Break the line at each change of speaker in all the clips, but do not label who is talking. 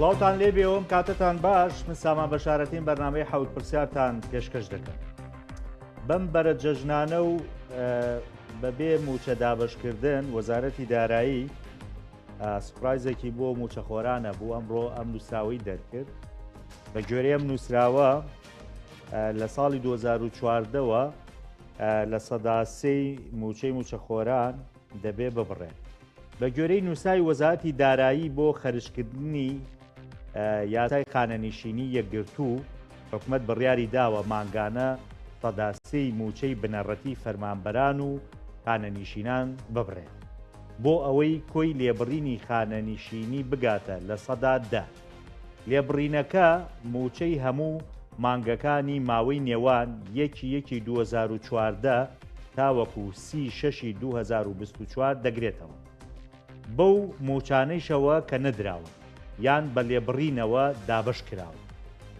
سڵاوتان لێبێەوەم کاتتان باش من سامان بەشارەتین بەرنامەی حەوت پرسیارتان پێشکەش دەکەم. بەم بەرە جەژنانە و بەبێ موچە دابشکردن وەزارەتی دارایی سوپرایزێکی بۆ موچەخۆرانە بوو ئەمڕۆ ئەم نووسراوی دەرکرد بە گوێرەی ئەم نووسراوە لە ساڵی 2014ەوە لە سەداسەی موچەی موچەخۆران دەبێ ببڕێن بە گوێرەی نووسای وەزارەتی دارایی بۆ خەرجکردنی یاسای خانەنشینی یەکگرتوو حکومەت بڕیاری داوە مانگانە سەداسەی موچەی بنەڕەتی فەرمانبەران و خانەنشینان ببڕێن بۆ ئەوەی کۆی لێبڕینی خانەنشینی بگاتە لە سەدا 10. لێبڕینەکە موچەی هەموو مانگەکانی ماوەی نێوان 1/1/2014 تاوەکو 30/6/2024 دەگرێتەوە. بەو موچانەیشەوە کە نەدراوە یان بە لێبڕینەوە دابش کراوە.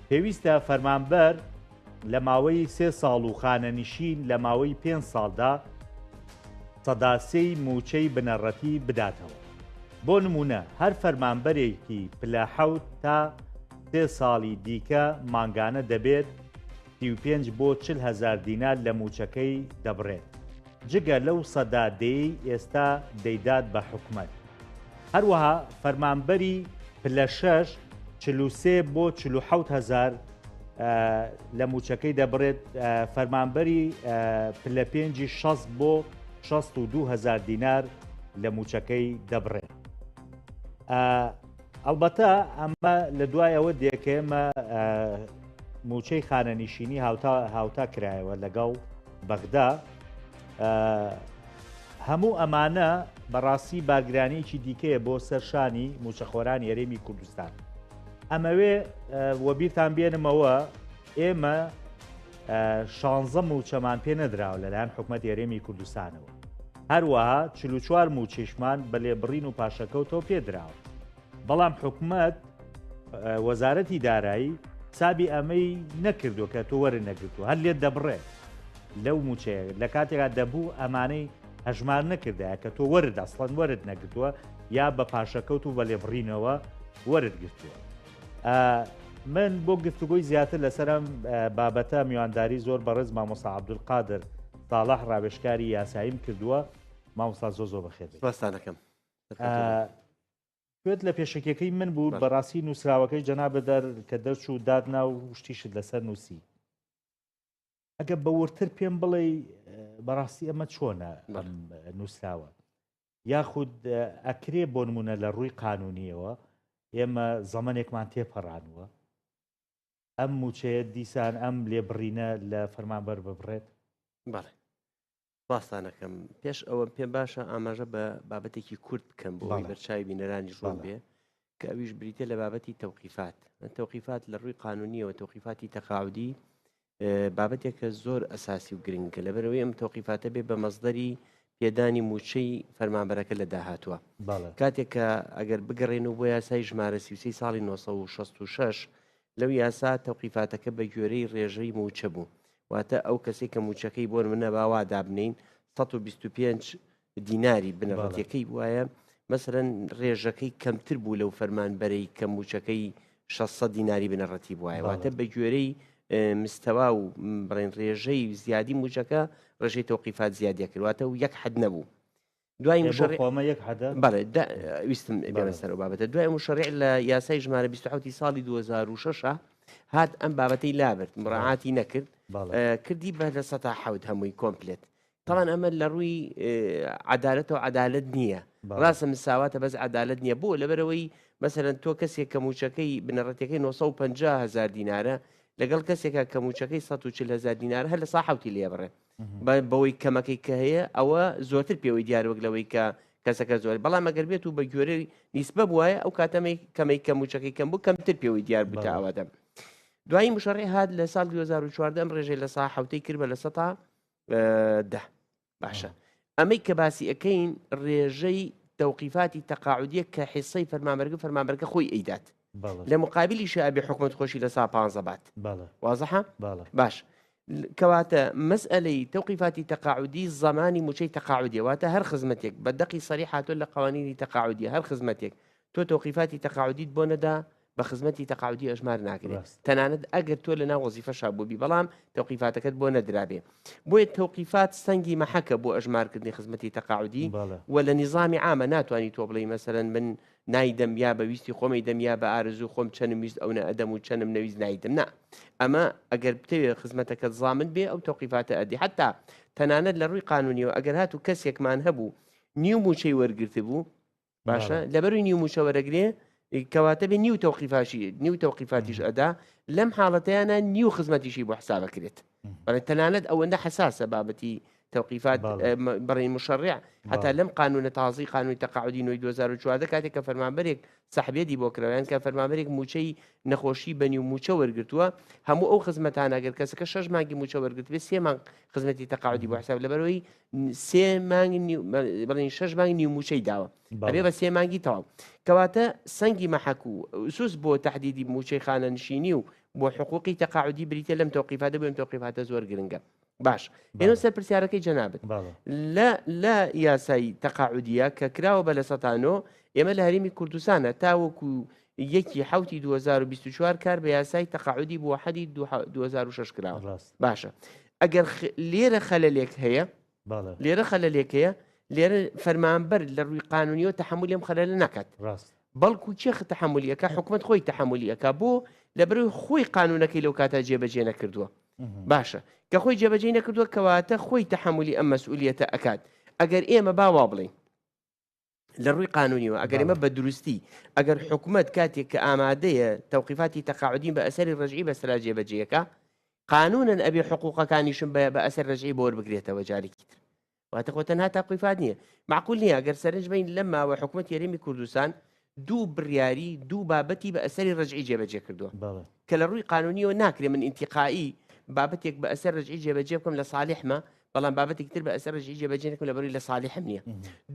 پێویستە فەرمانبەر لە ماوەی 3 ساڵ و خانەنشین لە ماوەی 5 ساڵدا سەداسەی موچەی بنەڕەتی بداتەوە. بۆ نمونە هەر فەرمانبەرێکی پلە 7 تا 3 ساڵی دیکە مانگانە دەبێت 35 بۆ 40,000 دینار لە موچەکەی دەبڕێت جگە لەو سەدادەی ئێستا دەیدات بە حکومەت. هەروەها فەرمانبەری پلە 6 43 بۆ 47,000 لە موچەکەی دەبڕێت. فەرمانبەری پلە 5 60 بۆ 62,000 دینار لە موچەکەی دەبڕێت. ئەلبەتە ئەمە لە دوایەوە دێکێمە موچەی خانەنشینی هاوتا کرایەوە لەگەڵ بەغدا. هەموو ئەمانە بەڕاستی بارگرانەیەکی دیکەیە بۆ سەرشانی موچەخۆرانی هەرێمی کوردستان. ئەمەوێ وەبیرتان بێنمەوە ئێمە 16 موچەمان پێ نەدراوە لەلایەن حکومەتی هەرێمی کوردستانەوە. هەروەها 44 موچێشمان بە لێبڕین و پاشەکەوتەوە پێدراوە. بەڵام حکومەت وەزارەتی دارایی سابی ئەمەی نەکردو کە تۆ وەرە نەگرتووە هەر لێت دەبڕێت لەو موچەیە لە کاتێکا دەبوو ئەمانەی هەژمار نەکردایە کە تۆ وەرد ئەسڵەن وەرد نەگرتووە یا بە پاشەکەوت و بە لێبڕینەوە وەرد گرتووە. من بۆ گفتوگۆی زیاتر لەسەرم بابەتە میوانداری زۆر بەڕێز مامۆستا عەبدولقادر ساڵح ڕاوێژکاری یاساییم کردووە. مامۆستا زۆ بەخێر
سپاسدەکەم.
کوێت لە پێشەکەکەی من بوو بەڕاستی نووسراوەکەی جەنابە دەر کە دەرچوو دادنا و شتیشت لەسەر نووسی. ئەگە بەورتر پێم بڵێ بەڕاستی ئەمە چۆنە نووسراوە یاخود ئەکرێ بۆ نمونە لە ڕووی قانونیەوە ئێمە زەمانێکمان تێپەڕانوە ئەم موچەیە دیسان ئەم لێبڕینە لە فەرمانبەر ببڕێت.
بەڵێ باستانەکەم پێش ئەوە پێ باشە ئاماژە بە بابەتێکی کورت بکەم بۆ بەرچاوی بینەرانی ژوان بێ کە ئەویش بریتە لە بابەتی تەوقیفات. تەوقیفات لە ڕووی قانونیەوە تەوقیفاتی تەقاعودی بابەتێکە زۆر ئەساسی و گرنگکە لەبەرەوەی ئەم تەوقیفاتە بێ بە مەزدەری پێدانی موچەی فەرمانبەرەکە لە داهاتووە. کاتێک کە ئەگەر بگەڕێنەوە بۆ یاسای ژمارە 33 ساڵی 1966 لەو یاسا تەوقیفاتەکە بە گوێرەی ڕێژەی موچە بوو. واتە ئەو کەسێک کە موچەکەی بۆ منە باوا دابنین 125 دیناری بنەڕەتیەکەی وایە مەسەرەن ڕێژەکەی کەمتر بوو لەو فەرمانبەرەی کە موچەکەی 600 دیناری بنەڕەتی بواە. واتە بە گوێرەی مستەوا و بڕێن ڕێژەی زیادی موچەکە ڕێژەی تەوقیفات زیادە کردواتە و یەک حەد نەبوو. دوای ویستم بێمەسەر بابەتە دوای مشەڕیع لە یاسای ژمارە 27 ساڵی 2006 هات ئەم بابەتەی لابرد مڕاعاتی نەکرد کردی بە لە سەتا حەوت هەمووی کۆمپلێت. تەمان ئەمە لە ڕووی عەدالەتەوە عەدالەت نییە ڕاستە مساواتە بەس عەدالەت نییە بۆ لەبەرەوەی مەسەرەن تۆ کەسێک کە موچەکەی بنەڕەتەکەی 950,000 دینارە لەگەڵ کەسێکە کە موچەکەی 140,000 دینار هەر لە ساحوتی لێبڕێ بەوەی کەمەکەی کە هەیە ئەوە زۆرتر پێوەی دیار وەک لەوەی کە کەسەکە زۆر بەڵام ئەگەر بێت و بە گوێرەی نیسبە بواە ئەو کاتەمەی کەمەی کە موچەکەی کەم بوو کەمتر پێوەی دیار بوو تا ئەوەدەم. دوایی مشەڕی هات لە ساڵ 2014 ئەم ڕێژەی لە ساحوتەی کرد بە لە 110. باشە ئەمەی کە باسی ئەەکەین ڕێژەی تەوقیفاتی تەقاعودیە کە حیسەی فەرمانبەرەکە خۆی ئەیدات لە مقابلی شابی حکومەت خۆشی لە 115 بات. وازەحە باش کەواتە مەسئلەی تەوقیفاتی تەقاعودی زمانی موچەی تەقاعودیەواتە هەر خزمەتێک بە دەقی سەری هاتۆ لە قوانینی تەقاعودی هەر خزمەتێک تۆ تەوقیفاتی تەقاعودیت بۆ نەدا بە خزمەتی تەقاعودی ئەژمار ناکرێت تەنانەت ئەگەر تۆ لە ناو وەزیفەشا بووبی بەڵام تەوقیفاتەکەت بۆ نەدرابێ بۆیە تەوقیفات سەنگی مەحەکە بۆ ئەژمارکردنی خزمەتی تەقاعودی و لە نیزامی عامە ناتوانانی تۆ بڵێ مەسەرەن من نایدەم یا بەویستی خۆمی دەم یا بە ئارزوو خۆم چەنم ویست ئەو ئەدەم و چەنم نەویست نایدەم نا ئەمە ئەگەر بتەوێت خزمەتەکەت زامن بێ ئەو تەوقیفاتە ئەدی حتا تەنانەت لە ڕووی قانونیەوە ئەگەر هاتو کەسێکمان هەبوو نیو موچەی وەرگرت بوو باشە لەبەروی نیو موچە وەرەگرێ کەواتە بێ نیو تەوقیفاتیش ئەدا لەم حاڵەتەیانە نیو خزمەتیشی بۆ حسابەکرێت بەڵێ تەنانەت ئەوەندە حساسە بابەتی توقيفات برين مشرع حتى لم قانون تعظيم قانون تقاعدي نوي 2014 كاتك فرمان بريك صاحبي دي بوكروان كان فرمان بريك موشي نخوشي بني موشا ورغتوا همو او خدمتانا غير كسك شش مانغي موشا ورغت بس سي خدمتي تقاعدي بو حساب لبروي سي مانغي برين شش مانغي موشي داوا ابي بس سي مانغي تاو كواتا سنجي محكو اسوس بو تحديد موشي خانه نشينيو بو حقوقي تقاعدي بريت لم توقيفات بهم توقيفات زور جرينجا باش إنه سرپرسیارەکەی جنابت لا یاسای تەقاعودیە کە کراوە بە لە سەتانۆ ئێمە لە هەرێمی کوردستانە تاوەکو یەکی حوتی 2024 کار بە یاسای تەقاعودی بۆ حەدی 2006 کراوە باشە ئەگەر لێرە خەلەلێک هەیە لێرە فەرمانبەر لە ڕووی قانونیەوە تەحملی ئەم خەلەلە ناکات بەڵکو چێ تەحملیەکە حکومەت خۆی تەحملیەکە بۆ لەبەروی خۆی قانونەکەی لەو کاتە جێبەجێ نەکردووە باشە کە خۆی جێبەجێ نەکردووە کەواتە خۆی تەحملی ئەم مەسئولیەتە ئەکات ئەگەر ئێمە باوا بڵێن لە ڕووی قانونیەوە ئەگەر ئێمە بە دروستی ئەگەر حکومەت کاتێک کە ئامادەیە تەوقیفاتی تەقاعودی بە ئەسەری ڕەجعی بەسەرا جێبەجێیەکە قانونن ئەبێ حقوقەکانیشم بە ئەسەر ڕەجعی بۆ وەربگرێتەوە جارێکی تر واتە خۆ تەنها تەوقیفات نییە معقول نییە ئەگەر سەرنج بین لەم ماوە حکومەت هەرێمی کوردستان دوو بڕیاری دوو بابەتی بە ئەسەری ڕەجعی جێبەجێ کردووە کە لە ڕووی قانونیەوە ناکرێ من ئینتیقائی بابەتێک بە ئەسەر ڕەجعی جێبەجێ بکەم لە صالحمە بەڵام بابەتێک تر بە ئەسەر ڕەجعی جێبەجێ نەکەم لەبەروی لە صالحم نییە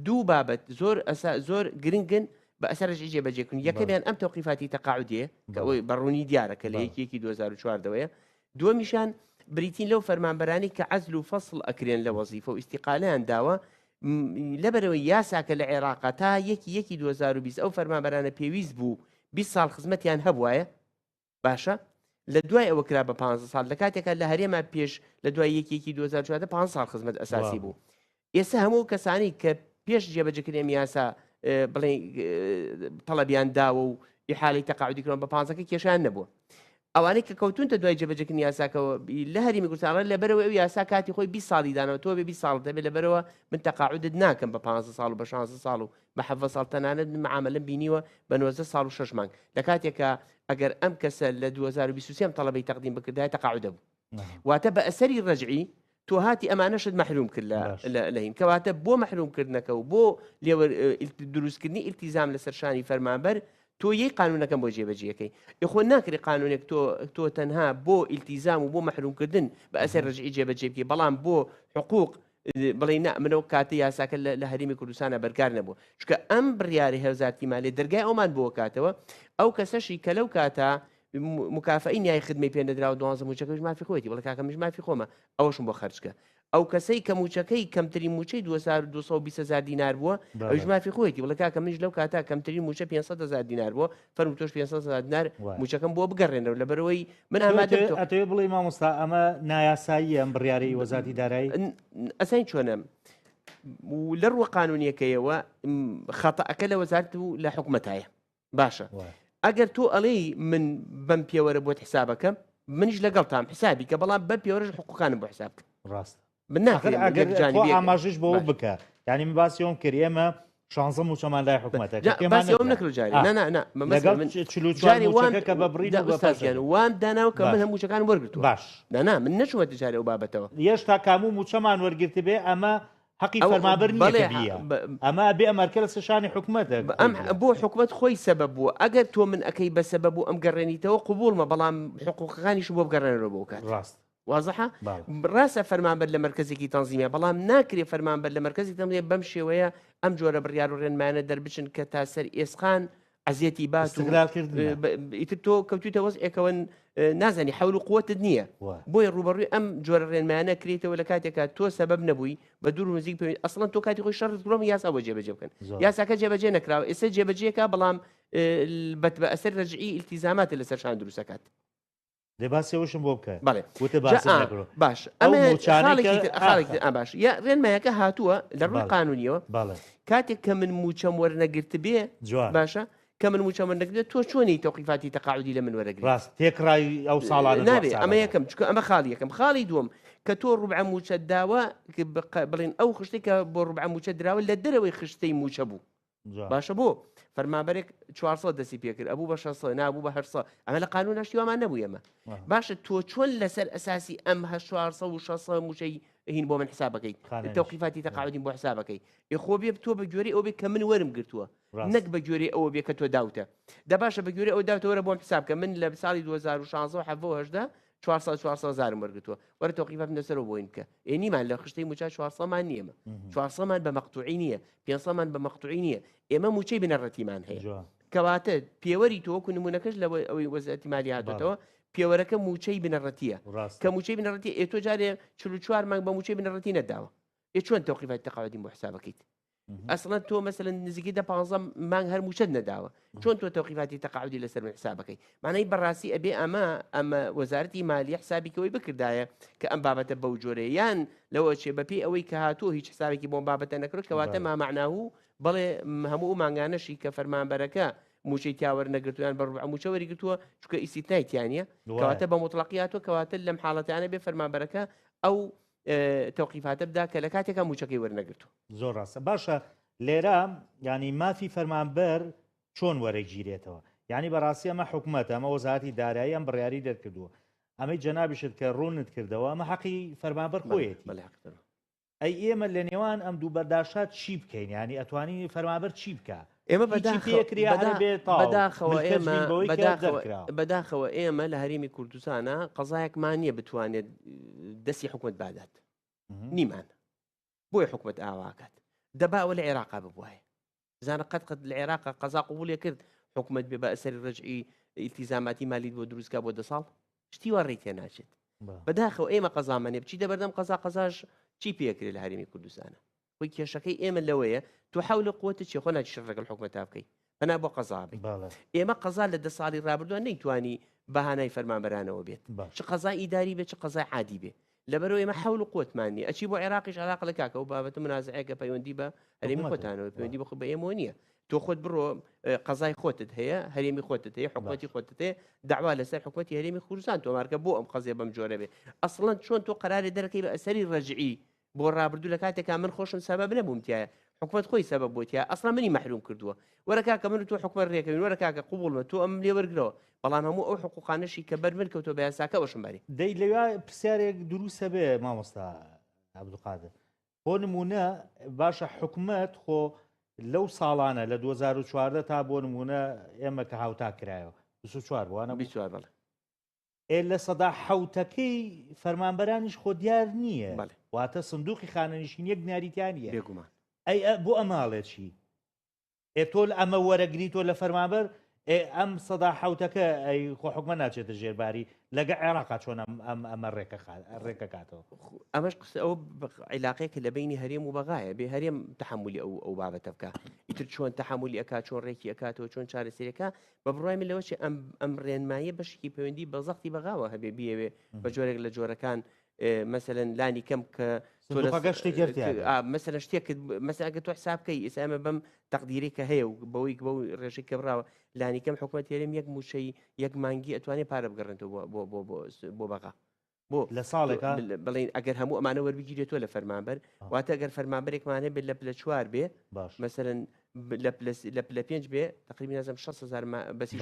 دوو بابەت زۆر گرنگن بە ئەسەر ڕەجعی جێبەجێکردن یەکەمیان ئەم تەوقیفاتی تەقاعودیە کە ئەوەی بەڕوونی دیارە کە لە یەکێکی 2004 دەوەیە دووەمیشان بریتین لەو فەرمانبەرانی کە عەزل و فەصل ئەکرێن لە وەزیفە و ئیستیقالیان داوە لەبەرەوەی یاساکە لە عێراق تا یەکی 2020 ئەو فەرمانبەرانە پێویست بوو 20 ساڵ خزمەتیان هەبوایە باشە لە دوای ئەوە کرا بە 15 ساڵ لە کاتێکە لە هەرێما پێش لە دوای یەکێکی 2014 5 ساڵ خزمەت ئەساسی بوو ئێستا هەموو کەسانی کە پێش جێبەجێکردنی یاسا بڵێ تەڵەبیان داوە و ئیحاڵەی تەقاعودی کردن بە 15 کێشیان نەبووە ئەوانەی کە کەوتونتە دوای جێبەجێکردنی یاساکەوە لە هەرێمی کوردستان لەبەرەوە ئەو یاسا کاتی خۆی 20 ساڵی دانەوە تۆ بێ 20 ساڵ دەبێت لەبەرەوە من تەقاعودت ناکەم بە 15 ساڵ و بە 16 ساڵ و بە 7 ساڵ تەنانەت معاملەم بینیوە بە 90 ساڵ و 6 مانگ لە کاتێکە ئەگەر ئەم کەسە لە 2023 تەڵەبەی تەقدیم بکردای تەقاعودە بوو واتە بە ئەسەری ڕەجعی تۆ هاتی ئەمانەشت مەحروم کرد لە هین کەواتە بۆ مەحرومکردنەکە و بۆ دروستکردنی ئیلتیزام لەسەر شانی فەرمانبەر تۆ یەک قانونەکەم بۆ جێبەجێەکەی یخۆ ناکری قانونێک تۆ تەنها بۆ ئیلتیزام و بۆ مەحرومکردن بە ئەسەر ڕەجعی جێبەجێ بکەی بەڵام بۆ حقوق بڵێ منەوە کاتی یاساکە لە هەرێمی کوردستانە بەرکار نەبوو چکە ئەم بڕیاری هەوزارتی مالیە دەرگای ئەومان بۆ کاتەوە ئەو کەسەشی کە لەو کاتە مکافئی نیای خدمەی پێ نەدراوە 12 موچەکەش مافی خۆیەتی بڵێ کاکە مش مافی خۆمە ئەوەشم بۆ خەرجکە ئەو کەسەی کە موچەکەی کەمترین موچەی 2220 دینار بووە ئەوش مافی خۆیەتی بڵێ کاکە منش لەو کاتا کەمترین موچە 500 دینار بووە فەرمو تۆش 500 دینار موچەکەم بۆ بگەڕێنەوە لەبەرەوەی من ئامادەم
ئەتەوێ بڵێ مامۆستا ئەمە نایاساییە ئەم بڕیاری وەزارەتی دارایی
ئەسەین چۆنە لە ڕووە قانونیەکەیەوە خەتەئەکە لە وەزارەت و لە حکومەتایە باشە ئەگەر تۆ ئەڵێی من بەم پێوەرە بۆت حسابەکەم منیش لەگەڵ تام حسابی کە بەڵام بە پێوەرەش حقوقانم بۆ حساب
ڕاست
ئەگەر
ئاماژش بۆ بکە یعنی من باسیەوەم کرد ئێمە 16 موچەمان لای حکومەتەکەم
نەکرد جارێکە بە بڕیدان وان داناوە کە من هەموو موچەکان وەرگرتووە باش من نەچوەتە جارێ ئەو بابەتەوە
هێشتا کاموو موچەمان وەرگرت بێ ئەمە حقی فەرمانبەر نییە ئەمە بێ ئەمەرکە لە سەشانی حکومەتە
بۆ حکومەت خۆی سەبەب بووە ئەگەر تۆ من ئەەکەی بە سەبەب و ئەم گەڕێنیتەوە قبولمە بەڵام حقوقەکانیش بۆ بگەڕێنەوە بۆ کات
ڕاست
واضحە ڕاستە فەرمانبەر لە مرکزێکی تەنزیمە بەڵام ناکرێ فەرمانبەر لە مرکزی تەنزیمە بەم شێوەیە ئەم جۆرە بڕیار و ڕێنمانە دەربچن کە تا سەر ئێسخان عزیەتی بات و ئیتر تۆ کەوتوتە وەزعێکەوە نازانی حول و قوتت نییە بۆی ڕوبەڕووی ئەم جۆرە ڕێنمایانە کرێتەوە لە کاتێکا تۆ سەبەب نەبووی بە دوور نزیک ئەسڵەن تۆ کاتی خۆی شەڕت گرۆم یاسا بۆ جێبەجێ بکەن یاساکە جێبەجێ نەکراوە ئێستا جێبەجێکە بەڵام بە ئەسەر ڕەجعی ئیلتیزاماتە لەسەر شان دروستەکات
دێ باسیەوەشم بۆ بکە
باش باش یا ڕێنمایەکە هاتووە لە ڕووی قانونیەوە کاتێک کە من موچەم وەرنەگرت بێ باشە کە من موچەم وەرنەگرێت تۆ چۆنی تەوقیفاتی تەقاعودی لە من وەرەگرێت
ڕاست تێکڕای ئەو ساڵانە
نابێت ئەمە یەکەم چکە ئەمە خاڵی یەکەم خاڵی دووەم کە تۆ ڕوبع موچە داوە بڵێن ئەو خشتێک کە بۆ ڕوبع موچە دراوە لە دەرەوەی خشتەی موچە بوو باشە بۆ فەرمانبەرێک 400 دەستی پێکرد ئەبوو بە 600 نابوو بە 800 ئەمە لە قانون هەشتیوامان نەبوو ئێمە باشە تۆ چۆن لەسەر ئەساسی ئەم 400 و 600 موچەی هین بۆ من حسابەکەی تەوقیفاتی تەقاعودی بۆ حسابەکەی خۆ بێ تۆ بە گوێرەی ئەو بێ کە من وەرم گرتووە نەک بە گوێرەی ئەوە بێ کە تۆ داوتە دەباشە بە گوێرەی ئەو داوتەوەرە بۆم حساب کە من لە ساڵی 2016 هەفتە 400 زارم وەرگتووە وەرە تەوقیفات لەسەرەوە بۆین بکە ئێنیمان لە خشتەی موچە 400مان نییەمە 400مان بە مەقتوعی نییە 500مان بە مەقتوعی نییە ئێمە موچەی بنەڕەتیمان هەیە کەواتە پێوەری تۆکو نمونونەکەش لە ئەوەی وەزارەتی مالی هاتوێتەوە پێوەرەکە موچەی بنەڕەتیە کە موچەی بنەڕەتی ئێتۆ جارێ 44 مانگ بە موچەی بنەڕەتی نەداوە چۆن تەوقیفاتی تەقاعودی بۆ حسابەکەیت ئەسڵەن تۆ مەسەلەن نزیکی 15 مانگ هەر موچەت نەداوە چۆن تۆ تەوقیفاتی تەقاعودی لەسەر من حسابەکەی مانای بەڕاستی ئەبێ ئەمە وەزارەتی مالی حسابیکەوەی بکردایە کە ئەم بابەتە بەو جۆرەیە یان لەوە چێ بەپێی ئەوەی کە هاتووە هیچ حسابێکی بۆم بابەتە نەکرد کەواتە مامەعناهوو بەڵێ هەموو مانگانەشی کە فەرمانبەرەکە موچەی تیاوەەر نەگرتویان بە ڕوبع موچە وەریگرتووە چکە ئیسیتنایتیانە کەواتە بە مطلقیاتۆ کەواتە لەم حاڵەتیانە بێ فەرمانبەرەکە ئەو تەوقیفاتە بدا کە لە کاتێکە موچەکەی وەرنەگرتووە
زۆر ڕاستە باشە لێرە ینی مافی فەرمانبەر چۆن وەرەگیرێتەوە ینی بەڕاستی ئەمە حکوومەت ئەمە وەزارەتی دارایی ئەم بڕیاری دەرکردووە ئەمەی جەنابیشت کە ڕوونت کردەوە ئەمە حەقی فەرمانبەر خۆیەتی ئەی ئێمە لە نێوان ئەم دوو بەرداشات چی بکەین ینی ئەتوانی فەرمانبەر چی بکە
ئێمە بەداخەوە ئێمە لە هەرێمی کوردستانە قەزایەکمان نییە بتوانێت دەستی حکوومەت بادات نیمان بۆی حکوومەت ئاواکات دەباوە لە عێراقا ببوایە زانە قەت لە عێراقا قەزا قوبوڵێ کرد حکوومەت بێ بە ئەسەری ڕەجعی ئیلتیزاماتی مالی بۆ دروستکە بۆ 2 ساڵ شتی وا ڕێی تێ ناچێت بەداخەوە ئێمە قەزامانێ بچی دەبەردەم قەزاش چی پێکرێت لە هەرێمی کوردستانە خۆی کێشەکەی ئێمە لەوەیە تو حول قوتە چی خۆ ناچی شەڕەکە حکوومەت بکەی بەنا بۆ قەزابی ئێمە قەزا لە 10 ساڵی ڕابردووە نەیتوانی بەهانای فەرمانبەرانەوە بێت چ قەزا ئیداری بێت چ قەزای عادی بێ لەبەرەوە ئێمە حول قوتمانی ئەچی بۆ عێراقیش علاقە لە کاکە و بابەتە منازعەیەکە پەیوەندی بە هەرێمی خۆتانەوە پەیوەندی بە ئێمە نییە تۆ خۆت بڕۆ قەزای خۆتت هەیە هەرێمی خۆتت هەیە حکوومەتی خۆتت هەیە داوا لەسەر حکوومەتی هەرێمی کوردستان تۆ مارکە بۆ ئەم قەزیە بەم جۆرە بێ ئەسڵەن چۆن تۆ قەراری دەرەکەی بە ئەسەری ڕەجعی بۆ ڕابردوو لە کاتێکا من خۆشم سەبەب نەبووم تایە حکوومەت خۆی سەبەب بۆتیە ئەسڵا منی مەحروم کردووە وەرە کاکە من تۆ حکوومەت ڕێکەوین وەرە کاکە قوبوڵمە تۆ ئەم لێ وەرگرەوە بەڵام هەموو ئەو حقوقانەشی کە بەرمن کەوتۆ بە یاساکە وەشم بەری
دەی لەوێ پرسیارێک دروستە بێ مامۆستا عەبدولقادر بۆ نمونە باشە حکوومەت خۆ لەو ساڵانە لە 2014 تا بۆ نمونە ئێمە کە هاوتا کرایەوە 24 بوانە
24 بڵێ
لە سەدا حوتەکەی فەرمانبەرانیش خۆ دیار نییە واتە سندوقی خانەنشین یەک بنیاریتیانە
بێگومان
ئەی بۆ ئەماڵێت چی تۆ ئەمە وەرەگریتۆ لە فەرمانبەر ئەم سەدا حوتەکە ئەی خۆ حکومە ناچێتە ژێرباری لەگە عێراقا چۆن ئەمە ڕێکەکاتەوە
ئەمەش قسە ئەو عیلاقەیەکە لە بینی هەرێم و بەغایە بێ هەرێم تحملی ئەو بابەتە بکە ئیتر چۆن تحملی ئەکات چۆن ڕێکی ئەکاتەوە چۆن چارەسەرەکە بە بڕای من لەوەش ئەم ڕێنمایە بەشکی پەیوەندی بە زەختی بەغاوە هەبێ بیەوێ بە جۆرێک لە جۆرەکان مثلا لانی کەم کە مەسەلە شتێکت مەساگە تۆ حساب بکەی ئێسامە بەم تەقدیری کە هەیە و بەوەی بەو ڕێژەی کە بڕاوە لانی کەم حکوومەت هێرێم یەک موچەی یەک مانگی ئەتوانێت پارە بگەڕێنەوە بۆ بەغا بۆ
لە ساڵێکە
بڵین ئەگەر هەموو ئەمانە وەربگیرێتەوە لە فەرمانبەر واتە ئەگەر فەرمانبەرێکمانێ بێت لە پلە 4 بێ مثلا لە پلە 5 بێ تقریبا نازم 6,000 بەسی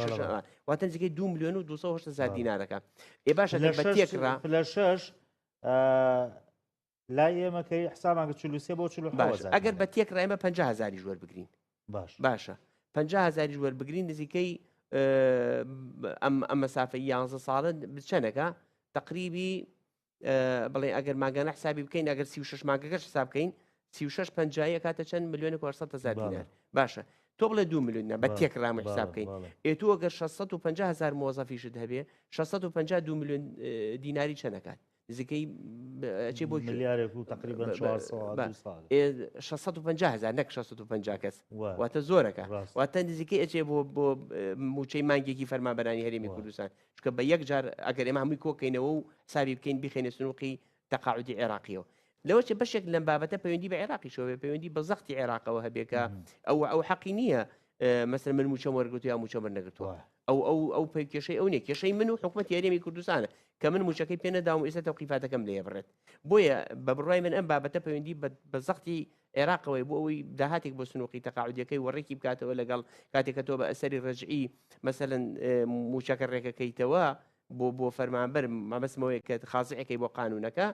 واتە نزیکەی 2 ملیۆن و 200,000 دینارەکە ئێ باشە بەتێکڕا
لە 6 لای ئێمەکەی حسابانکە 43 بۆ 45
ئەگەر بە تێکڕا ئێمە 50,000 ژوەر بگرین باشە 50,000 ژوەر بگرین نزیکەی ئەم مەسافەی 11 ساڵە چەندەکە تقریبی بڵێ ئەگەر ماگانە حسابی بکەین ئەگەر 36 ماگەکەش حساب بکەین 36 50 کاتە چەند 1,400,000 دینار باشە تۆ بڵێ 2 میلیۆن بە تێکرام حساب بکەین ئێتو ئەگەر 650,000 موظفیشت هەبێ 652 میلیۆن دیناری چەندەکات نزیکەی چی بۆ
ملیارێک و تقریبا
650,000 نەک 650 کەس واتە زۆرەکە واتە نزیکەی ئەچێ بۆ موچەی مانگێکی فەرمانبەرانی هەرێمی کوردستان چکە بە یەک جار ئەگەر ئێمە هەمووی کۆکەینەوە و حسابی بکەین بخێنە سنووقی تەقاعودی عێراقیەوە لەوەچ بەشێک لەم بابەتە پەیوەندی بە عێراقی شۆبێ پەیوەندی بە زەختی عێراقەوە هەبێکە ئەو حەقی نییە مەسەر من موچەم وەرگرتو یا موچەم نەگرتووە ئەو کێشەی ئەو نیە کێشەی من و حکوومەت یاریێمی کوردستانە کە من موچەکەی پێ نەداوم ئێستا تەوقیفاتەکەم لێ بڕێت بۆیە بە بڕای من ئەم بابەتە پەیوەندی بە زەختی عێراقەوەی بۆ ئەوەی داهاتێک بۆ سنووقی تەقاعودیەکەی وەڕێکی بکاتەوە لەگەڵ کاتێککە تۆ بە ئەسەری ڕەجعی مەسەلەن موچەکە ڕێکەکەیتەوە بۆ فەرمانبەر مەبەستمەوەی کە خازعەکەی بۆ قانونەکە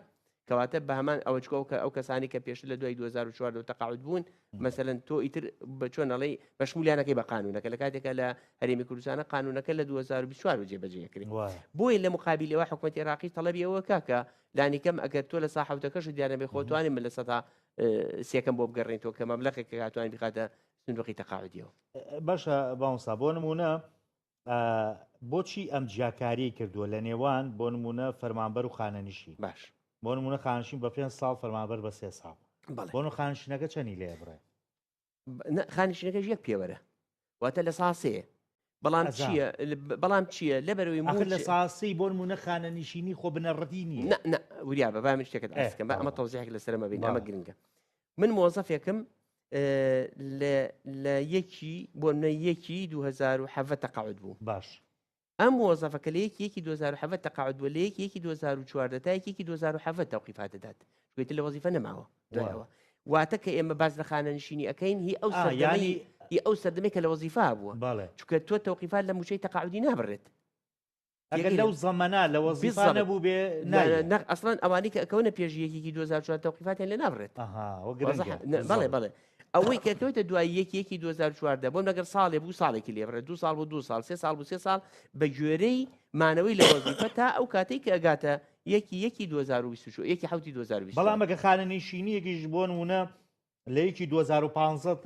کەواتە بە هەمان ئەوەچکۆ ئەو کەسانی کە پێش لە دوای 2004 تەقاعود بوون مەسەلەن تۆ ئیتر بە چۆنەڵی بە شمولیانەکەی بە قانونەکە لە کاتێکە لە هەرێمی کوردستانە قانونەکە لە 2024 جێبەجێکرێت بۆیە لە مقابلەوە حکوومەتی عێراقی تەڵەبی ئەوە کاکە لانیکەم ئەگەر تۆ لە ساحەوتەکەش دیارە بێ خۆتوانین من لە سەتا سێکەم بۆ بگەڕێنیتەوە کە مەبلەغێک هاتوانین بخاتە سندوقی تەقاعودیەوە
باشە باوەسا بۆ نمونە بۆچی ئەم جیاکاری کردووە لە نێوان بۆ نمونە فەرمانبەر و خانەنیشی
باش
بۆ نمونە خانشین بە 5 ساڵ فەرمانبەر بە 3 ساڵ بۆ خانشینەکە چەندی لێ بڕێ
خانشینەکەش یەک پێوەرە واتە لە ساسەیە بەڵام چییە لەبەرەوەی
لە ساسی بۆ نمونە خانەنیشینی خۆ بنەڕەتی نیە
وریا بە من شتێکت ئەسکەم بە ئەمە تەوزیحێک لەسەرمە بین ئەمە گرنگە من مۆزەفێکم لە یەکی بۆ یەکی 2007 تەقاعود بوو
باش
ئەم وەزەفەکە لە یەکی 2007 تەقاعود بووە لە یەکی 2014 تا یەکی 2007 تەوقیفات دەدات گوێتە لە وەزیفە نەماوە دوایەوە واتە کە ئێمە باز لە خانەنشینی ئەەکەین هی ئەو سەردەمێک کە لە وەزیفا بووە چونکە تۆ تەوقیفات لە موچەی تەقاعودی نابڕێت
ئەگەر لەو زەمەنا لە وەزیفا نەبوو بێ
ئەسڵان ئەوانی کە ئەکەونە پێش یەکی 2004 تەوقیفاتیان لێ نابڕێت بەڵێ ئەوەی کەکەوێتە دوای یەکی 2014 بۆم لەگەر ساڵێ بوو ساڵێکی لێبڕێت 2 ساڵ بۆ 2 ساڵ 3 ساڵ بۆ 3 ساڵ بە گوێرەی مانەوەی لە وەزیفە تا ئەو کاتەی کە ئەگاتە یەکی 2024 یەکی حوتی 2020
بەڵام ئەگە خانەنیشینیەکیش بۆ نمونە لە یەکی 2015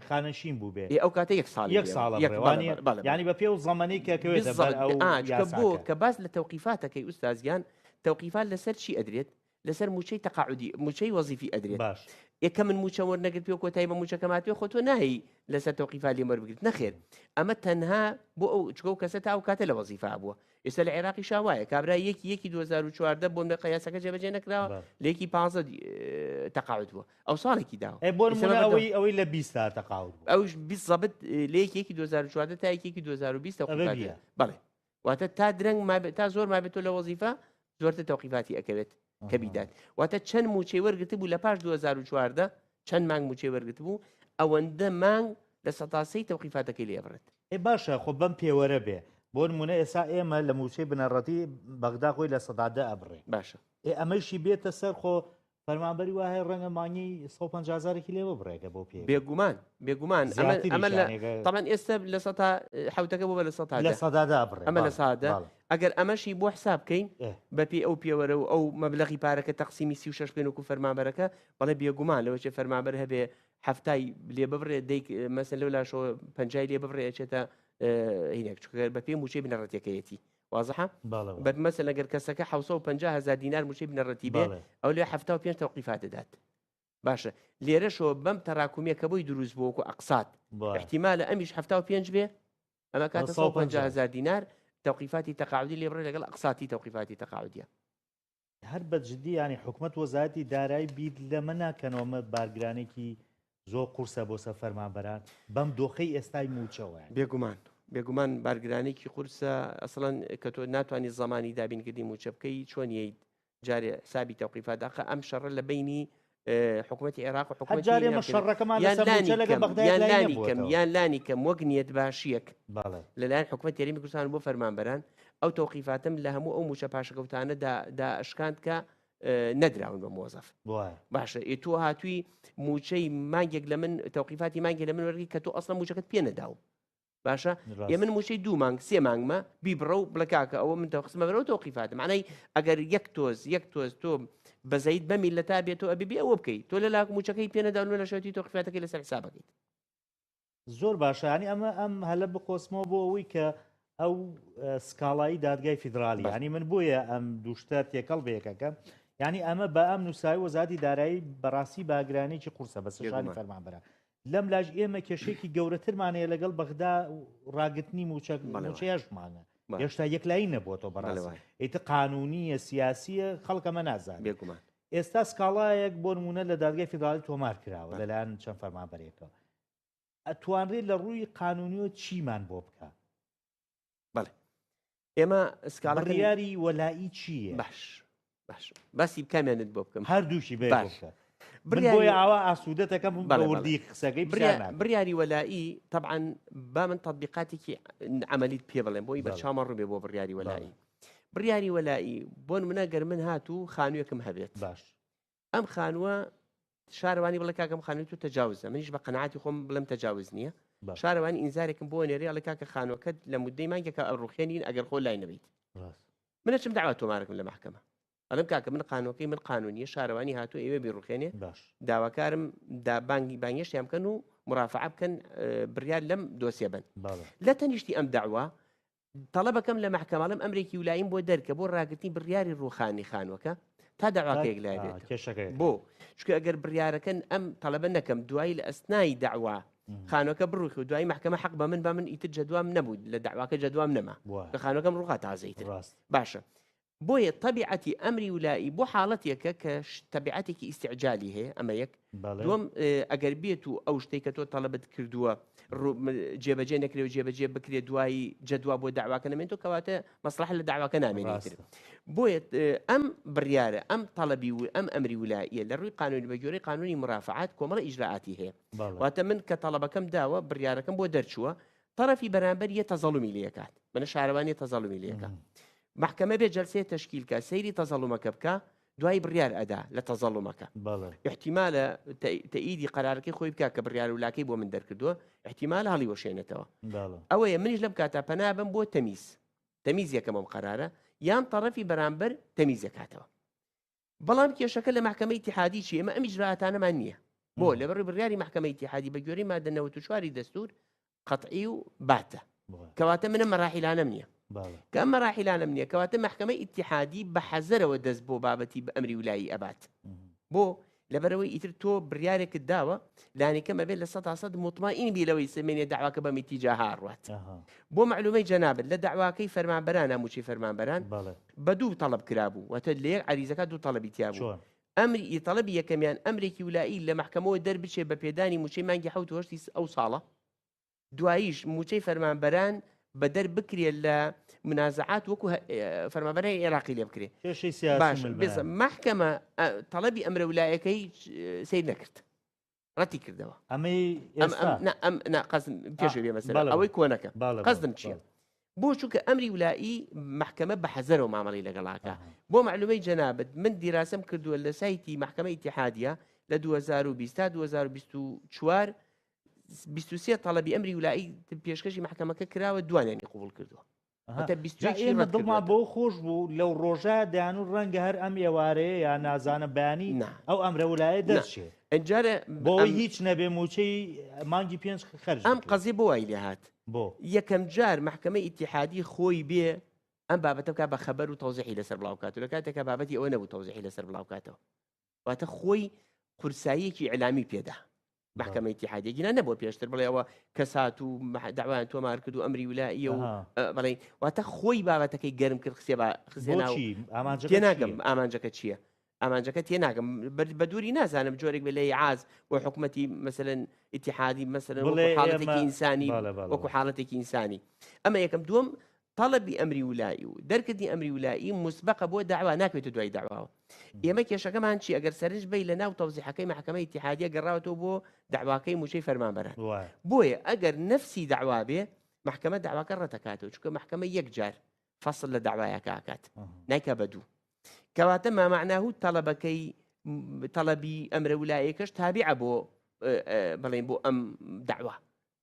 خانەشین بوو بێ
ئەو کاتە یەک ساڵ
ینی بە پێ و زەمانەی کەکەوێتە
بۆ کە باز لە تەوقیفاتەکەی ئوستازیان تەوقیفات لەسەر چی ئەدرێت لەسەر موچەی تەقاعودی موچەی وەزیفی ئەدرێت
باش
یەکە من موچە وەرنەگرت پێ و کۆتایی بە موچەکەماتوێ خۆ تۆ نایی لەسەر تەوقیفات لێ وەربگرت نەخێر ئەمە تەنها بۆ ئەو چکە و کەسە تا ئەو کاتە لە وەزیفا بووە ئێستا لە عێراقی شاوایە کابرا یەکی 2014 بۆم لە قیاسەکە جێبەجێ نەکراوە لێکی 15 تەقاعود بووە ئەو ساڵێکی داوە
بۆ ئەوەی لە 20 تەقاعود
ئەوش 20 زەبت لە یەکی 2014 تا یەکی 2020 تەوقیفات بەڵێ واتە تا درەنگ تا زۆر مابێت تۆ لە وەزیفا زۆرتە تەوقیفاتی ئەکەوێت کە بیدات واتە چەند موچەی وەرگرت بوو لە پاش 2014 چەند مانگ موچەی وەرگرت بوو ئەوەندە مانگ لە سەتاسەی تەوقیفاتەکەی لێبڕێت
باشە خۆ بەم پێوەرە بێ بۆ نمونە ئێستا ئێمە لە موچەی بنەڕەتی بەغدا خۆی لە سەدادا ئەبڕێ
باشە
ئەمەشی بێتە سەر خۆ فەرمانبەری وایە ڕەنگە مانگی 150,000 لێوە بڕێگە بۆ پێ
بێگومان ئەمە تەمان ئێستا لە سەتا حوتەکە بۆ لە
سەدادا بڕێ
ئەمە لە سادا ئەگەر ئەمەشی بۆ حساب بکەین بەپی ئەو پێوەرە و ئەو مەبلەغی پارەکە تەقسیمی 36 پێن وکو فەرمانبەرەکە بەڵێ بێگومان لەوەچێ فەرمانبەر هەبێ هەفتای لێ ببڕێ دەیک مەسەن لەو لاشەوە 50 لێ ببڕێ ئەچێتە هینێک چکە بە پێی موچەی بنەڕەتیەکەیەتی وازحە بەمەسە لەگەر کەسەکە 750,000 دینار موچەی بنەڕەتی بێ ئەو لێ 75 تەوقیفات دەدات باشە لێرەشەوە بەم تەراکومیە کە بۆی دروست بۆ وەکو ئەقسات احتیمالە ئەمیش 75 بێ ئەمە کاتە 150,000 دینار توقيفاتي تقاعدي اللي بري لقل أقساطي توقيفاتي تقاعدية
هر بجدي يعني حكومة وزارتي دارای بید لمنا كانوا بارگرانی کی زو قرصة بو سفر مع بران بم دوخي استاي موچو يعني
بێگومان بارگرانی کی قرصة أصلا كتو ناتواني الزماني دابين قدي موچو بكي شون يد جاري حسابي توقيفات داخل أم شر لبيني حكومة العراق وحكومة
الجارية مشرة كمان
يان لاني كم وقنية باشيك للآن حكومة اليمين كردستان بو فرمان بران أو توقيفاتهم لهمو أو موشا باشا كوتانا دا أشكانت كا ندراون بموظف باشا إتو هاتوي موشي مانجيك لمن توقيفاتي مانجيك لمن ورقي كتو أصلا موشا كت بينا داو باشا يمن موشي دو مانج سي مانج ما بيبرو بلكاكا أو من توقيفات برو توقيفات معناي أجر يكتوز تو بزايد بمي لتابيتو أبي بي أو بكي تو لا موشا كي بينا داون ولا شوتي توقيفاتك إلى حسابك
زۆر باشە ینی ئەم هەلە بقۆسمەوە بۆ ئەوەی کە ئەو سکاڵایی دادگای فیدرالی ینی من بۆیە ئەم دووشتە تێکەڵ بەیەکەکەم ینی ئەمە بە ئەم نووسایی وەزاتی دارایی بەڕاستی باگرانێکی قورسە بە سەشانی فەرمانبەرە لەم لاژ ئێمە کێشێکی گەورەترمانەیە لەگەڵ بەغدا ڕاگرتنی موچەیەشمانە هێشتا یەکلایی نەبووەوە بەڕاستی ئیتە قانونیە سیاسیە خەڵکەمە نازان ئێستا سکاڵایەک بۆ نمونە لە دادگای فیدرالی تۆمار کراوە لەلایەن چەند فەرمانبەرێکەوە ئەتوانرێت لە ڕووی قانونیۆ چیمان بۆ بکە
بەڵێ ئێمە سکاڵە
بڕیاری وەلایی چییە
باش باسی بکەمێنت بۆ بکەم
هەردووشی باشە بۆی ئاوا ئاسوودەتەکەم بەوردی قسەکەی
بڕیاری وەلایی طبعا با من تطبیقاتێکی عملیت پێ بڵێم بۆی بە چاومە ڕوبێ بۆ بڕیاری وەلایی بڕیاری وەلایی بۆ منە گەرمن هاتوو خانوویەکم هەبێت
باش
ئەم خانووە شارەوانی بڵێ کاکەم خانووی تو تەجاوزە منیش بە قەنەعاتی خۆم بڵێم تەجاوز نییە شارەوانی ئینزارێکم بۆ نێرێ ئەڵێ کاکە خانووەکەت لە مودەی مانگێکە ئەڕوخێنین ئەگەر خۆ لای نەبیت منەچم داوا تۆمارەکەم لە محکەمە ئەڵم کاکە من قانووەکەی من قانونیە شارەوانی هاتوو ئێوە بیڕوخێنێ داواکارم بانگی بانگێشتیان بکەن و مرافعە بکەن بڕیار لەم دۆسیە بن لە تەنیشتی ئەم داوا تەڵەبەکەم لە محکەمەڵم ئەمریکی ولایم بۆ دەرکە بۆ ڕاگرتنی بڕیاری ڕوخانی خانووەکە تا داواکەیەک لای بێت بۆ چکە ئەگەر بڕیارەکەن ئەم تەڵەبە نەکەم دوایی لە ئەسنای داوا خانووەکە بڕوخی و دوای محکەمە حەق بە من ئیتر جەدوام نەبوو لە داواکە جەدوام نەما لە خانووەکەم ڕوخا تازەیتر باشە بۆیە طبیعەتی ئەمری ولایی بۆ حاڵەتێکە کە تەبیعەتێکی ئیستیعجالی هەیە ئەمە یەک دووەم ئەگەر بێت و ئەو شتێک کە تۆ تەڵەبت کردووە جێبەجێ نەکرێ و جێبەجێ بکرێت دوایی جەدوا بۆ داواکە نامێنێتەوە کەواتە مەسلحە لە داواکە نامێنێتتر بۆیە ئەم بڕیارە ئەم تەڵەبی و ئەم ئەمری ولاییە لە ڕووی قانونی بە گوێرەی قانونی مرافعات کۆمەڵە ئیجراعاتی هەیە واتە من کە تەڵەبەکەم داوە بڕیارەکەم بۆ دەرچووە طرفی بەرامبەر یە تەزەڵومی لێکات منە شارەوانی تەزەڵومی لێکە محکمە بێ جەلسەیە تەشکیلکە سەیری تەزەڵومەکە بکە دوای بڕیار ئەدا لە تەزەڵومەکە احتیمالە تەئیدی قەرارەکەی خۆی بکە کە بڕیار ولاکەی بۆ من دەرکردووە احتیمال هەڵی وەشێنێتەوە ئەوەیە منیش لەم کاتە پەنابم بۆ تەمیز یەکەمەم قەرارە یان طرفی بەرامبەر تەمیز یەکاتەوە بەڵام کێشەکە لە محکمە ئیتیحادی چی ئێمە ئەم ئیجراعاتانەمان نییە بۆ لەبەر بڕیاری محکمە ئیتیحادی بە گوێرەی مادە 94 دەستور قەطعی و باتە کەواتە منە مەراحیلانەم نییە کە ئەم مەراحیلانەم نییە کەواتە محکمە ئیتیحادی بە حەزەرەوە دەست بۆ بابەتی بە ئەمری ولایی ئەبات بۆ لەبەرەوەی ئیتر تۆ بڕیارێکت داوە لانیکەمە بێت لە 100% مطمئین بی لەوەی سمێنێ داواکە بە میتیجا هاڕوات بۆ معلومەی جەنابەت لە داواکەی فەرمانبەران هەمووچی فەرمانبەران بە دوو تەڵەب کرابوو واتە لێ عەریزەکە دوو تەڵەبی تیا بوو ئەمری تەڵەبی یەکەمیان ئەمرێکی ولایی لە محکەمەوە دەربچێ بە پێدانی موچەی مانگی 7 ئەو ساڵە دواییش موچەی فەرمانبەران بەدەر بکرێت لە منازعات وەکو فەرمانبەرای عێراقی لێ بکرێ محکەمە تەڵەبی ئەمرە ولایەکەی سیر نەکرد ڕەتی کردەوە پێشوی بێ مەسەلە ئەوەی کۆنەکە قەزدم چییە بۆ چووکە ئەمری ولایی محکەمە بە حەزەرەوە مامەڵی لەگەڵاکە بۆ معلومەی جەنابەت من دیراسەم کردووە لە سایتی محکەمە ئیتیحادیە لە 2020 تا 2024 23 طلبی ئەمری ولایی پێشکەشی محکەمەکە کراوە دوانیانی قبول کردووە
ئێمە دڵمان بۆ خۆش بوو لەو ڕۆژە دەیان و ڕەنگە هەر ئەم ێوارەیە یان نازانە بەیانی ئەو ئەمرە وولایە دەچێت
ئەجارە
بۆی هیچ نەبێ موچەی مانگی پێنج خەرج
ئەم قەزی بۆ وای لێ هات
بۆ
یەکەم جار محکەمەی ئیتیحادی خۆی بێ ئەم بابەتە بکات بە خەبەر و تەوزیحی لەسەر بڵاوکات و لە کاتێکە بابەتی ئەوە نەبوو تەوزیحی لەسەر بڵاوکاتەوە واتە خۆی قورساییەکی ئیعلامی پێدا محکمە ئیتیحادیەکینا نەبووە پێشتر بڵێەوە کەسات و داوایان تۆمار کرد و ئەمری ولاییە و بڵێ واتە خۆی بابەتەکەی گەرم کرد تێناگەم ئامانجەکە چییە ئامانجەکە تێناگەم بە دووری نازانم جۆرێک بێ لە عاز و حکوومەتی مەسەرەن ئیتیحادی مەسەرەن حاڵەتێکی ئینسانی وەکو حاڵەتێکی ئینسانی ئەمە یەکەم دووەم طلبی ئەمری ولایی و دەرکردنی ئەمری ولایی مسبقە بۆ داوا ناکوێتە دوای داواوە ئێمە کێشەکەمان چی ئەگەر سەرنج بی لە ناو تەوزیحەکەی محکەمە ئیتیحادیە گەڕاوەتەوە بۆ داواکەی موچەی فەرمانبەران بۆیە ئەگەر نەفسی داوا بێ محکەمە داواکە ڕەتەکاتەوە چونکە محکەمە یەک جار فەصل لە داوایەکە ئاکات نایکە بە دوو کەواتە مامەعناه تەڵەبەکەی تەڵەبی ئەمرە ولایەکەش تابعە بۆ بڵێن بۆ ئەم داوا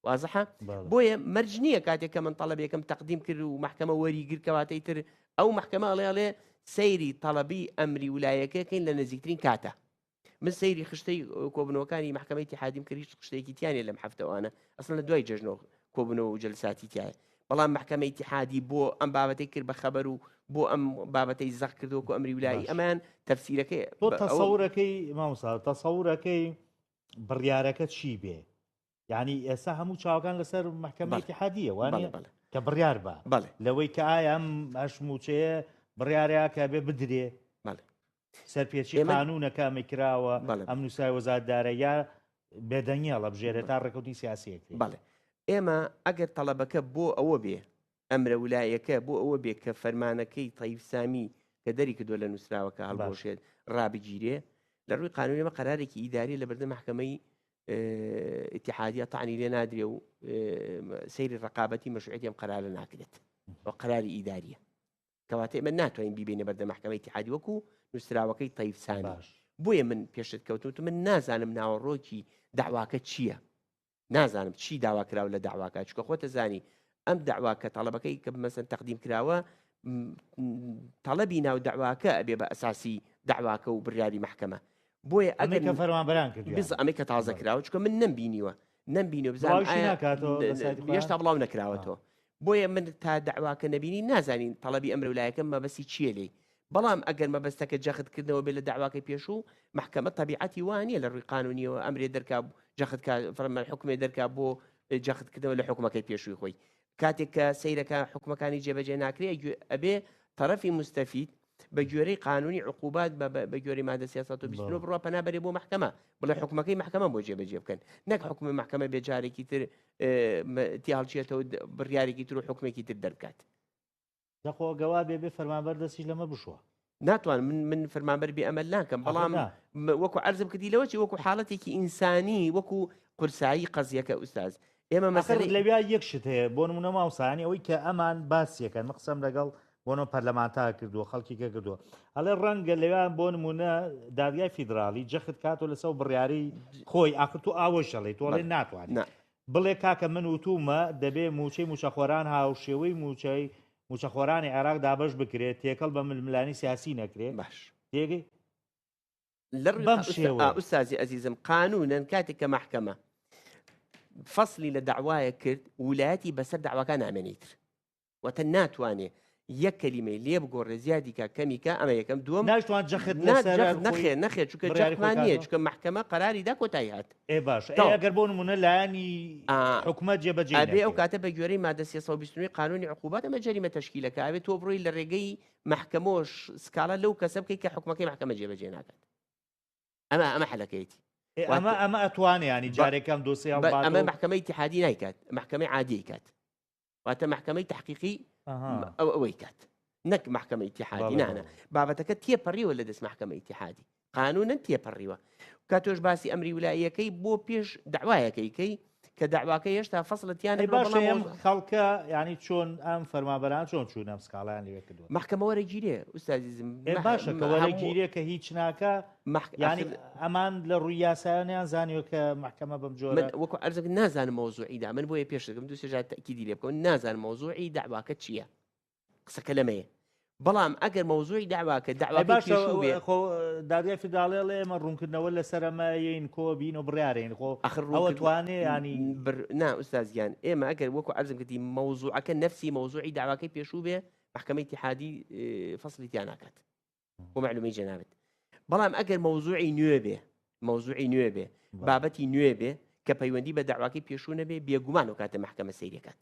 واضحە بۆیە مەرج نییە کاتێک کە من تەڵەبێکم تەقدیم کرد و محکەمە وەریگر کەواتەی تر ئەو محکەمە ئەڵێ سەیری تەڵەبی ئەمری ولایەکەکەین لە نزیکترین کاتە من سەیری خشتەی کۆبنەوەکانی محکەمەی اتحادیم کرد هیچ خشتێکی تیانێ لەم هەفتەوانە ئەسڵ لە دوای جەژنەوە کۆبنەوە و جەلساتی تایە بەڵام محکەمەی اتحادی بۆ ئەم بابەتەی کرد بە خەبەر و بۆ ئەم بابەتەی زەق کردو و ئەمری ویلایی ئەمان تەفسیرەکەی
تۆ تەسەورەکەی مامۆستا تەسەورەکەی بڕیارەکە چی بێ یعنی ئێستا هەموو چاوەکان لەسەر محکەمەی اتحادیە وانە کە بڕیار بە لەوەی کە ئایا ئەم هەشموچەیە بڕیارەیە کە بێ بدرێ سەرپێچی قانونەکەمی کراوە ئەم نووسای وەزارەتدارە یا بێدەنگیە لە بژێرە تا ڕێکەوتی سیاسیەکە
بەڵێ ئێمە ئەگەر تەڵەبەکە بۆ ئەوە بێ ئەمرە ویلایەکە بۆ ئەوە بێ کە فەرمانەکەی تەیب سامی کە دەری کردووە لە نووسراوەکە هەڵبۆشێت ڕابگیرێ لە ڕووی قانونیمە قەرارێکی ئیداری لە بەردەم محکەمەی اتحادیە تەعنی لێ نادرێ و سەیری ڕقابەتی مەشروعیەتی ئەم قەرارە ناکرێت بۆ قەراری ئیداریە کەواتە ئێمە ناتوانین بیبینە بەردەم محکەمەی اتحادی وەکو نووسراوەکەی تەیب سامی بۆیە من پێشت کەوتوت من نازانم ناوەڕۆکی داواکە چییە نازانم چی داوا کراوە لە داواکە چکە خۆتە زانی ئەم داواکە تەڵەبەکەی کە مەسەن تەقدیم کراوە تەڵەبی ناو داواکە ئەبێ بە ئەساسی داواکە و بڕیاری محکەمە بۆیە ئەگەر
کە فەرمانبەران کرد
ئەمەی کە تازە کراوە چکە من نەمبینیوە بزانم هێشتا بڵاو نەکراوەتەوە بۆیە من تا داواکە نەبینی نازانین تەڵەبی ئەمر ویلایەکەم مەبەستی چییە لێ بەڵام ئەگەر مەبەستەکە جەختکردنەوە بێ لە داواکەی پێشوو محکەمە تەبیعەتی وانە لە ڕووی قانونیەوە ئەمرێ دەرکا جەخت فەرمان حکومێ دەرکا بۆ جەختکردنەوە لە حکومەکەی پێشووی خۆی کاتێک کە سەیرەکە حکومەکانی جێبەجێ ناکرێ ئەبێ طرفی مستەفید بە گوێرەی قانونی عقوبات بە گوێرەی مادە 329 بڕوا پەنابەرێ بۆ محکەمە بڵێ حکومەکەی محکەمە بۆ جێبەجێ بکەن نەک حکومە محکەمە بێجارێکی تر تی هەڵچێتەوە بڕیارێکی تر و حکومێکی تر دەرکات
دەخۆ گەوا بێ فەرمانبەر دەستی لەمە بشوە
ناتوان من فەرمانبەر بێ ئەمەل ناکەم بەڵام وەکو عەرزم کردی لەوەی وەکو حاڵەتێکی ئینسانی وەکو قورسایی قەزیەکە ئوستاز ئێمە مەسەلەی
لەویا یەکشت هەیە بۆ نمونە ماوسانی ئەوەی کە ئەمان باسیەکەن مەقسەم لەگەڵ بۆنەوە پەرلەمانتا کردووە خەڵکیکە کردووە هەڵێ ڕەنگە لەویان بۆ نمونە دادگای فیدرالی جەخت کاتۆ لەسەر بڕیاری خۆی ئاخر تو ئاوە شەڵێ تۆڵێ ناتوانێت بڵێ کاکە من وتومە دەبێ موچەی موچەخۆران هاوشێوەی موچەخۆرانی عێراق دابش بکرێت تێکەڵ بە ململانی سیاسی نەکرێت
باش
تێگەی
بەم شێوە ئوستازی ئەزیزم قانونەن کاتێک کە محکەمە فەصلی لە داوایە کرد ویلایەتی بەسەر داواکان نامێنیتر واتە ناتوانێ یەک کەلیمەی لێ بگۆڕێ زیادی کە کەمیکە ئەمە یەکەم دووەم
ناتوان جەخت
نەخێ چونکە جەخمان نییە چونکە محکەمە قەراری دا کۆتایی هات
باش ئەگەر بۆ نمونە لایانی حکومەت جێبەجێ
ئەبێ ئەو کاتە بە گوێرەی مادە 329 قانونی عقوبات ئەمە جەریمە تەشکیلەکە ئەبێت تۆ بڕۆی لە ڕێگەی محکەمەش سکاڵە لەو کەسە بکەی کە حکومەکەی محکەمە جێبەجێ ناکات ئەمە حەلەکەیەتی
ئەمە ئەتوانێ ینی جارێکم دۆسی
ئەمە محکەمەی اتحادی نایکات محکەمەی عادی کات واتە محکەمەی تحقیقی ئەوەی کات نەک محکەمەی اتحادی نانە بابەتەکە تێپەڕیوە لە دەست محکەمەی اتحادی قانونن تێپەڕیوە کاتۆش باسی ئەمری ویلایەکەی بۆ پێش داوایەکەیکەی کە داواکە هێشتا فەصلەتیان
خەڵکە ینی چۆن ئەم فەرمانبەران چۆن چوون ئەم سکاڵیان لێ کردووە
محکەمە وەرەگیرێ ئوستازیزم
باشە کە وەرەگیرێ کە هیچ ناکە ینی ئەمان لە ڕووی یاسایانیان زانیوە کە محکەمە بەم جۆرە
وەکو عەرزەک نازانم مەوزوعیدا من بۆیە پێش دەکەم دوو سێجار تەکیدی لێ بکەم نازانم مەوزوعی داواکە چییە قسەکە لەمەیە بەڵام ئەگەر مەوزوعی داواکە
دادگای فیدراڵی ئێمە ڕوونکردنەوە لەسەر ئەمەین کۆ بین و بڕیارێن خۆ ئەوە توانێ ینی
نا ئوستازیان ئێمە ئەگەر وەکو عەرزم کردی مەوزوعەکە نەفسی مەوزوعی داواکەی پێشوو بێ محکەمەی اتحادی فەصلی تیان ناکات بۆ معلومەی جەنابەت بەڵام ئەگەر مەوزوعی نوێ بێ بابەتی نوێ بێ کە پەیوەندی بە داواکەی پێشوو نەبێ بێگومان و کاتە محکەمە سەیرەکات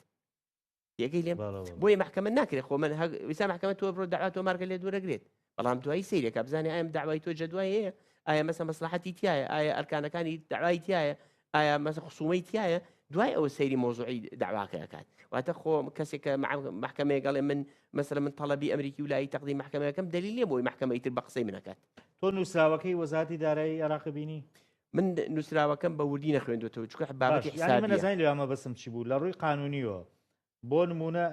یەکەی لێم بۆیە محکەمە ناکرێت خۆ من ویسا محکەمە تۆ بڕۆ داوا تۆ مارکە لێ دوورەگرێت بەڵام دوایی سەیرێکە بزانێ ئایم داوای تۆ جەدوای هەیە ئایا مەسە مەسلحەتی تایە ئایا ئەرکانەکانی داوای تایە ئایا مەسە خصومەی تایە دوای ئەوە سەیری مۆزوعی داواکەکات واتە خۆ کەسێکە محکەمەیە گەڵێ من مەسەلەن من تەڵەبی ئەمریکی ولاایی تەقدیم محکەمەکەم دلیل لێ بۆی محکەمەی تر بە قسەی منەکات
تۆ نووسراوەکەی وەزارەتی دارایی عێراق بینی
من نووسراوەکەم بە وردی نەخوێندوێتەوە چونکە بابەتی حسابیە
نەزانین لەوامە بەسم چی بوو لە ڕووی قانونیەوە بۆ نمونە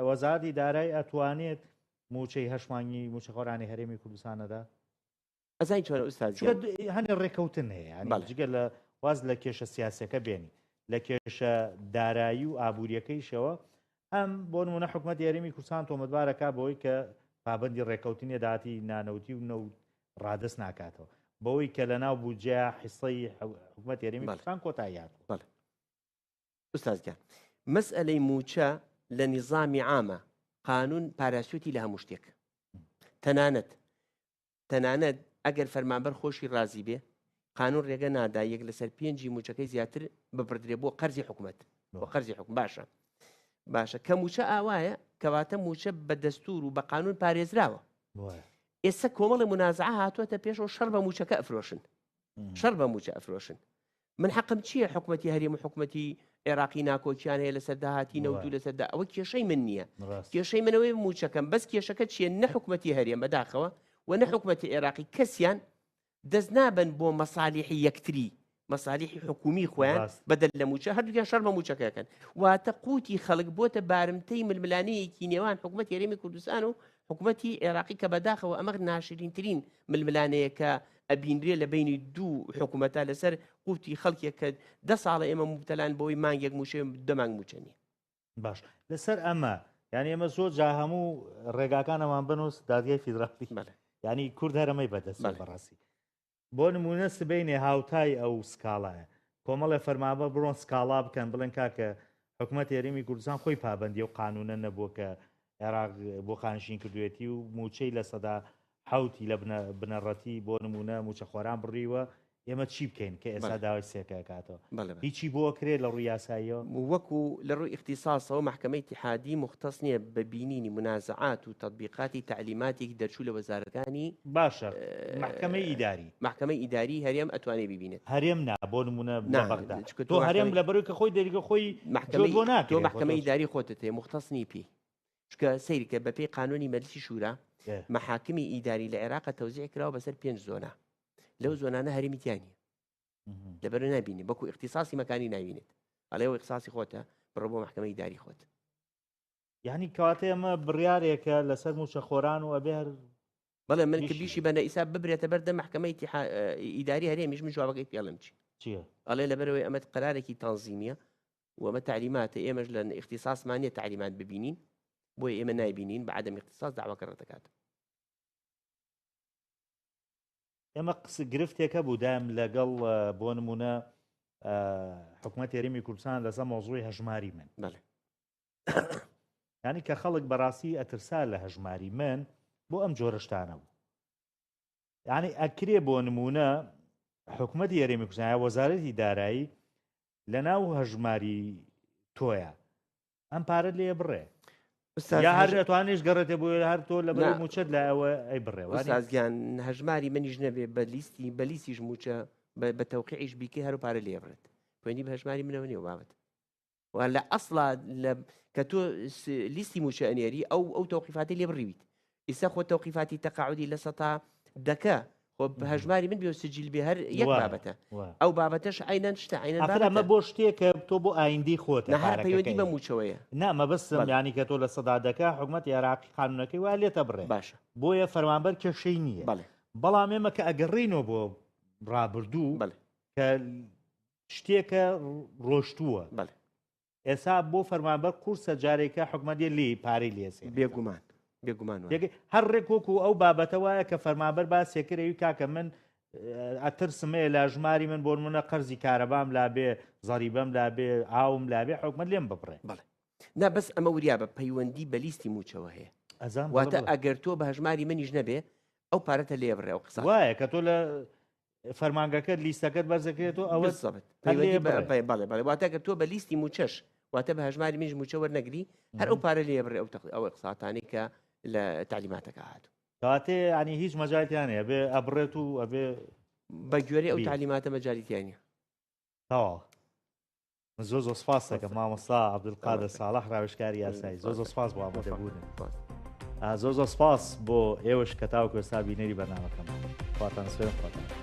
وەزارەتی دارایی ئەتوانێت موچەی هەشمانی موچەخۆرانی هەرێمی کوردستانەدا
ئەزای چۆنە ئوستاز
هەنێ ڕێکەوتن هەیە جگە لە واز لە کێشە سیاسەکە بێنی لە کێشە دارایی و ئابوووریەکەیشەوە ئەم بۆ نمونە حکومەت هەرێمی کوردستان تۆمەتبارەکە بۆی کە پابەندی ڕێکەوتنی داهاتی نانەوتی و نەوت ڕادست ناکاتەوە بەوەی کە لە ناو بودجێ حیسەی حکوومەت یاریمی کوردستان کۆتاییات.
بەڵێ ئوستازگیان مەسئلەی موچە لە نظامی عامە قانون پاراسوتی لە هەموو شتێک تەنانەت ئەگەر فەرمانبەر خۆشی ڕازی بێ قانون ڕێگە نادا یەک لەسەر 5 موچەکەی زیاتر ببردرێ بۆ قەرزی حکوومەت بۆ قەرزی حکوم باشە کە موچە ئاوایە کەواتە موچە بە دەستور و بە قانون پارێزراوە. ئێستا کۆمەڵی منازعە هاتووەتە پێشەوە شەڕ بە موچەکە ئەفرۆشن شەڕ بە موچە ئەفرۆشن. من حەقم چییە حکوومەتی هەرێم و حکوومەتی عێراقی ناکۆچیان هەیە لەسەر داهاتی نەوت و لەسەردا ئەوە کێشەی من نییە کێشەی منەوەی موچەکەم بەس کێشەکە چیە نە حکوومەتی هەرێم بەداخەوە و نە حکوومەتی عێراقی کەسیان دەست نابن بۆ مەسالیحی یەکتری مەسالیحی حکومی خۆیان بەدەل لە موچە هەردووکیان شەڕ بە موچەکەکەن واتە قوتی خەڵک بۆتە بارمتەی ململانەیەکی نێوان حکوومەتی هەرێمی کوردستان و حکوومەتی عێراقی کە بەداخەوە ئەمە ناشرینترین ململانەیە کە ئەبینرێ لە بینی دوو حکوومەتە لەسەر قوتی خەڵکێک کە 10 ساڵە ئێمە مبتەلان بۆی مانگێک موچێ دەمانگ موچەنی.
باش لەسەر ئەمە یعنی ئێمە زۆر جا هەموو ڕێگاکانەمان بنووس دادگای فیدرالی ینی کورد هەرەمەی بەدەست بەڕاستی بۆ نمونە سبەینێ هاوتای ئەو سکاڵایە کۆمەڵە فەرمانبەر بڕۆن سکاڵا بکەن بڵێن کاکە حکوومەتی هەرێمی کوردستان خۆی پابەندی و قانونە نەبووە کە عێراق بۆ خانشین کردوێتی و موچەی لە سەدا حوتی لە بنەڕەتی بۆ نمونە موچە خۆران بڕیوە ئێمە چی بکەین کە ئێستا داوای سێکە کاتەوە هیچی بۆ کرێت لە ڕووی یاساییەوە
وەکو لە ڕووی اختصاصەوە محکمەی اتحادی مختص نییە بە بینینی منازعات و تطبیقاتی تعلیماتێکی دەرچوو لە وەزارەکانی
باشە محکمەی ئیداری
هەرێم ئەتوانێت ببینێت
هەرێم نا بۆ نمونە تۆ هەرێم لە بەروی کە خۆی دەریگە خۆی
تۆ محکمەی ئیداری خۆتت هەیە مختص نی پێی چکە سەیرکە بەپێی قانونی مەجلیسی شورا محاکمی ئیداری لە عێراق تەوزیع کراوە بەسەر 5 زۆنە لەو زۆنانە هەرێمیتیانە لەبەر نابینێ بەکو اختصاصی مەکانی ناوینێت ئەڵێەوە اختصاصی خۆتە بڕە بۆ محکمەی ئیداری خۆت
یعنی کەواتە ئەمە بڕیارێکە لەسەر موچە خۆران و ئەبێ هەر
بەڵێ من کە بیشی بەنە ئیسا ببرێتە بەردە محکمەی ئیداری هەرێمیش من جوابەکەی پێڵم
چیە
ئەڵێ لەبەرەوەی ئەمە قەرارێکی تەنزیمیە و ئەمە تعلیماتە ئێمەش لە اختصاصمانیە تعلیمات ببینین بۆی ئێمە نایبینین بە عدەم اختصاص داواکە ڕەتەکات.
ئێمە گرفتێکە بوو دایم لەگەڵ بۆ نمونە حکوومەتی هەرێمی کوردستان لەسەر مۆزوعی هەژماری من ینی کە خەڵک بەڕاستی ئەترسا لە هەژماری من بۆ ئەم جۆرەشتانە بوو ینی ئەکرێ بۆ نمونە حکوومەتی هەرێمی کوردستان وەزارەتی دارایی لە ناو هەژماری تۆیە ئەم پارە لێ بڕێ یا هەر ئەتوانێش گەڕێتێ بۆ هەر تۆ لە بەر موچەت لە ئەوە ئەی
بڕێوەسازگیان هەژماری منیش نەبێ بە لیستیش موچە بە تەوقیعیش بیکە هەر و پارە لێ بڕێت پوێنی بە هەژماری منەوە نیە بابەت و لە ئەسڵا کە تۆ لیستی موچە ئەنێری ئەو تەوقیفاتی لێ بڕیویت ئیسا خۆ تەوقیفاتی تەقاعودی لە سەتا دەکە خۆ هەژماری من بێ سجل بێ هەر یەک بابەتە ئەو بابەتەش عینەن شتە
ئەمە بۆ شتێکە تۆ بۆ ئایندی خۆت
پەیوەندی بە موچەوەیە
نامە بەستم ینی کە تۆ لە سەدا دەکە حکوومەت عێراقی قانونەکەی وا لێتە بڕێ
باشە
بۆیە فەرمانبەر کێشەی نییە بەڵام ئێمە کە ئەگەڕینەوە بۆ ڕابردوو کە شتێکە ڕۆشتووە ئێسا بۆ فەرمانبەر قورسە جارێکە حکوومەت لێ پارەی لێسێ
بێگومان
هەر ڕێکۆکو ئەو بابەتە وایە کە فەرمانبەر باسێکرەوی کاکە من ئەترسمەیە لە ژماری من بۆ منە قەرزی کارەبام لا بێ زەریبەم لا بێ ئاوم لا بێ حکوومەت لێم ببڕێ
نا بەس ئەمە وریا بە پەیوەندی بە لیستی موچەوە هەیە واتە ئەگەر تۆ بە هەژماری منیش نەبێ ئەو پارەتە لێ بڕێ ئەو قسە
وایە کە تۆ لە فەرمانگەکەت لیستەکەت بەرزەکرێتەوە ئەوە
بەڵێ واتە کە تۆ بە لیستی موچەش واتە بە هەژماری منیش موچە وەرنەگری هەر ئەو پارە لێ بڕێ ئەو قساتانی کە لە تعلیماتەکە هاتوو
کاتێ ینی هیچ مەجالیتیانەیە بێ ئەبڕێت و ئەبێ
بە گوێرە ئەو تعلیماتە مەجالیتیانە
تەواو زۆر سپاس دەکەم مامۆستا عەبدولقادر ساڵح ڕاوێژکاری یاسایی زۆر سپاس بۆ ئامادەبوون زۆر سپاس بۆ ئێوەش کە تاوەکو ئێستا بینەری بەرنامەکەم خواتان سوێن خواتان